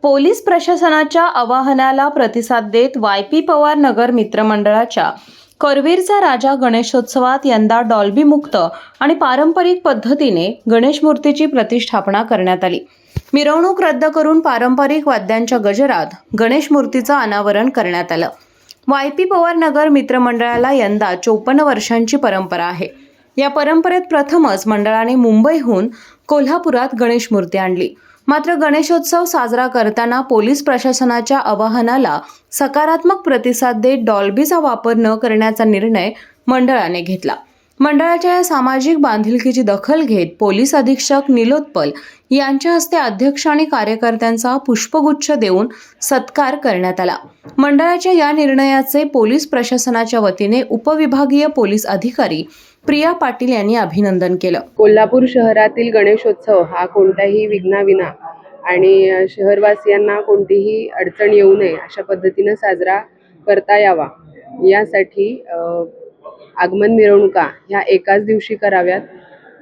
Police प्रशासनाच्या आवाहनाला प्रतिसाद देत वाय.पी. पवार नगर मित्रमंडळाच्या करवीरचा राजा गणेशोत्सवात यंदा डॉल्बी मुक्त आणि पारंपरिक पद्धतीने गणेश मूर्तीची प्रतिष्ठापना करण्यात आली। मिरवणूक रद्द करून पारंपरिक वाद्यांच्या गजरात गणेश मूर्तीचं अनावरण करण्यात आलं। वाय.पी. पवार नगर मित्रमंडळाला यंदा 54 वर्षांची परंपरा आहे। या परंपरेत प्रथमच मंडळाने मुंबईहून कोल्हापुरात गणेश मूर्ती आणली। मात्र गणेशोत्सव साजरा करताना पोलीस प्रशासनाच्या आवाहनाला सकारात्मक प्रतिसाद देत डॉल्बीचा वापर न करण्याचा निर्णय मंडळाने घेतला। मंडळाच्या या सामाजिक बांधिलकीची दखल घेत पोलीस अधीक्षक निलोत्पल यांच्या हस्ते अध्यक्ष आणि कार्यकर्त्यांचा पुष्पगुच्छ देऊन सत्कार करण्यात आला। मंडळाच्या या निर्णयाचे पोलीस प्रशासनाच्या वतीने उपविभागीय पोलीस अधिकारी प्रिया पाटील यांनी अभिनंदन केलं। कोल्हापूर शहरातील गणेशोत्सव हा कोणत्याही विघ्नाविना आणि शहरवासियांना कोणतीही अडचण येऊ नये अशा पद्धतीने साजरा करता यावा यासाठी आगमन मिरवणुका ह्या एकाच दिवशी कराव्यात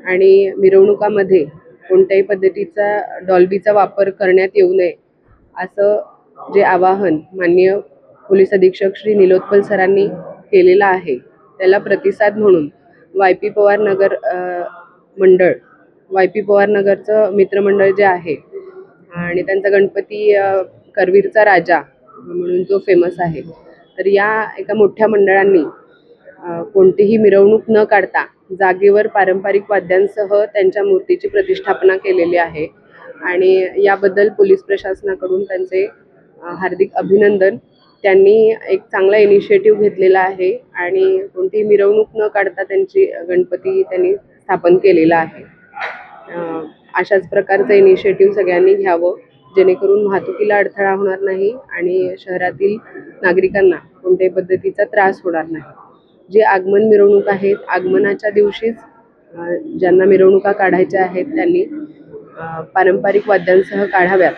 आणि मिरवणुकामध्ये कोणत्याही पद्धतीचा डॉल्बीचा वापर करण्यात येऊ नये असं जे आवाहन माननीय पोलीस अधीक्षक श्री निलोत्पल सरांनी केलेलं आहे त्याला प्रतिसाद म्हणून वाय.पी. पवार नगर मंडळ वाय.पी. पवार नगरचं मित्रमंडळ जे आहे आणि त्यांचा गणपती करवीरचा राजा म्हणून जो फेमस आहे, तर या एका मोठ्या मंडळांनी कोणतीही मिरवणूक न काढता जागेवर पारंपरिक वाद्यांसह त्यांच्या मूर्तीची प्रतिष्ठापना केलेली आहे आणि याबद्दल पोलीस प्रशासनाकडून त्यांचे हार्दिक अभिनंदन। त्यांनी एक चांगला इनिशिएटिव्ह घेतलेला आहे आणि कोणतीही मिरवणूक न काढता त्यांची गणपती त्यांनी स्थापन केलेला आहे। अशाच प्रकारचं इनिशिएटिव्ह सगळ्यांनी घ्यावं जेणेकरून वाहतुकीला अडथळा होणार नाही आणि शहरातील नागरिकांना कोणत्याही पद्धतीचा त्रास होणार नाही। जे आगमन मिरवणूक आहेत आगमनाच्या दिवशीच ज्यांना मिरवणुका काढायच्या आहेत त्यांनी पारंपरिक वाद्यांसह काढाव्यात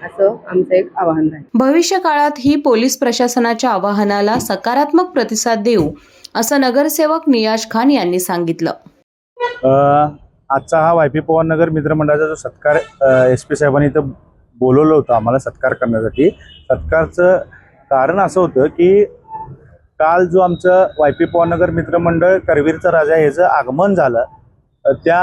असं आमचं एक आवाहन आहे। भविष्य काळात ही पोलीस प्रशासनाच्या आवाहनाला सकारात्मक प्रतिसाद देऊ असं नगरसेवक नियाज खान यांनी सांगितलं। आजचा हा वाय.पी. पवार नगर मित्रमंडळाचा जो सत्कार SP साहेबांनी इथं बोलवलं होतं आम्हाला सत्कार करण्यासाठी, सत्कारचं कारण असं होतं की काल जो आमचं वाय.पी. पवार नगर मित्रमंडळ करवीरचा राजा याचं आगमन झालं, त्या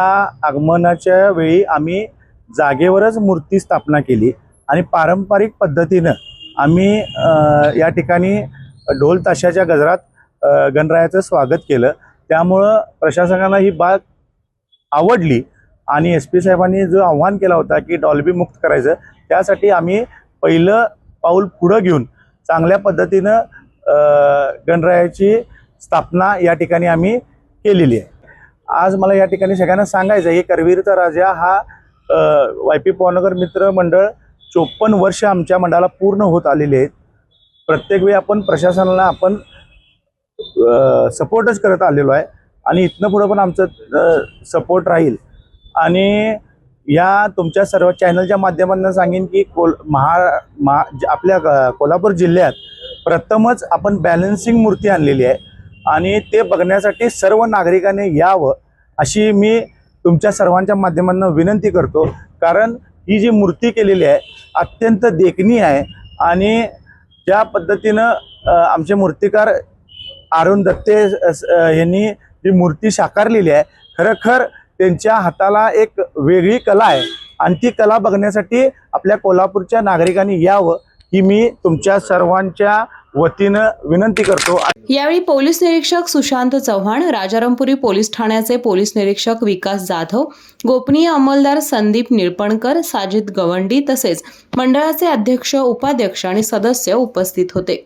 आगमनाच्या वेळी आम्ही जागेवरच मूर्ती स्थापना केली आणि पारंपरिक पद्धतीनं आम्ही या ठिकाणी ढोल ताशाच्या गजरात गणरायाचं स्वागत केलं। त्यामुळं प्रशासनाला ही बाब आवडली आणि SP साहेबांनी जो आव्हान केला होता की डॉल्बी मुक्त करायचं, त्यासाठी आम्ही पहिलं पाऊल पुढं घेऊन चांगल्या पद्धतीनं गणरायाची स्थापना या ठिकाणी आम्ही केलेली आहे। आज मला या ठिकाणी सगळ्यांना सांगायचं आहे की करवीरचा राजा हा वाय.पी. पवार नगर मित्र मंडळ 54 वर्ष आमच्या मंडळाला पूर्ण होत आलेले आहेत। प्रत्येक वेळी आपण प्रशासनाला आपण सपोर्टच करत आलेलो आहे आणि इथनं पुढं पण आमचं सपोर्ट राहील। आणि या तुमच्या सर्व चॅनलच्या माध्यमातून सांगेन की आपल्या कोल्हापूर जिल्ह्यात प्रथमच आपण बॅलन्सिंग मूर्ती आणलेली आहे आणि ते बघण्यासाठी सर्व नागरिकांनी यावं अशी मी तुमच्या सर्वांच्या माध्यमातून विनंती करतो। कारण ही जी मूर्ती केलेली आहे अत्यंत देखणी आहे आणि ज्या पद्धतीनं आमचे मूर्तिकार अरुण दत्ते यांनी ही मूर्ती साकारलेली आहे, खरोखर त्यांच्या हाताला एक वेगळी कला आहे आणि ती कला बघण्यासाठी आपल्या कोल्हापूरच्या नागरिकांनी यावं ही मी तुमच्या सर्वांच्या वतीनं विनंती करतो। यावेळी पोलीस निरीक्षक सुशांत चव्हाण, राजारामपुरी पोलीस ठाण्याचे पोलीस निरीक्षक विकास जाधव, गोपनीय अंमलदार संदीप निळपणकर, साजिद गवंडी तसेच मंडळाचे अध्यक्ष, उपाध्यक्ष आणि सदस्य उपस्थित होते।